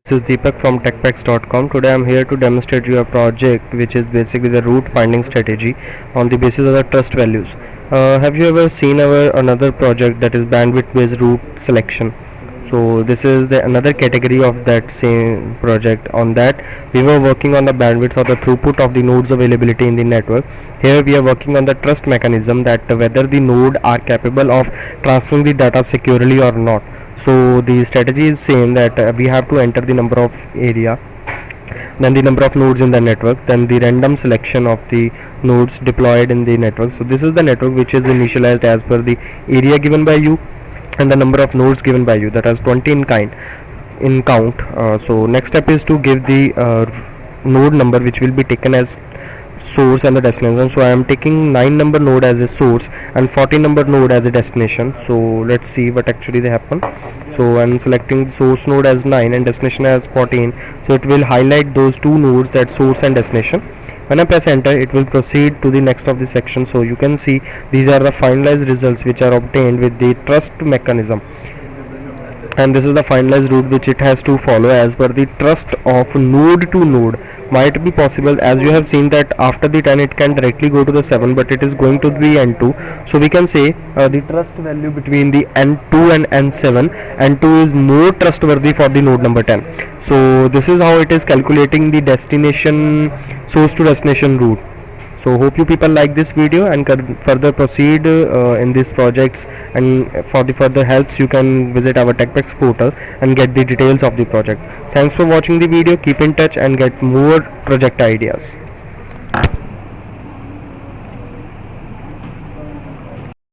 This is Deepak from techpacks.com. Today I'm here to demonstrate you a project which is basically the root finding strategy on the basis of the trust values. Have you ever seen our another project that is bandwidth based root selection? So this is the another category of that same project. On that we were working on the bandwidth or the throughput of the nodes availability in the network. Here we are working on the trust mechanism, that whether the node are capable of transferring the data securely or not. So the strategy is same, that we have to enter the number of area, then the number of nodes in the network, then the random selection of the nodes deployed in the network. So this is the network which is initialized as per the area given by you and the number of nodes given by you, that has 20 in count. So next step is to give the node number which will be taken as source and the destination. So I am taking 9 number node as a source and 14 number node as a destination. So let's see what actually they happen. So I'm selecting source node as 9 and destination as 14. So it will highlight those two nodes, that source and destination. When I press enter, it will proceed to the next of the section. So you can see these are the finalized results which are obtained with the trust mechanism, and this is the finalized route which it has to follow as per the trust of node to node. Might be possible, as you have seen, that after the 10 it can directly go to the 7, but it is going to the n2. So we can say the trust value between the n2 and n7, n2 is more trustworthy for the node number 10. So this is how it is calculating the destination, source to destination route. So hope you people like this video and can further proceed in these projects, and for the further helps you can visit our TechPacks portal and get the details of the project. Thanks for watching the video. Keep in touch and get more project ideas.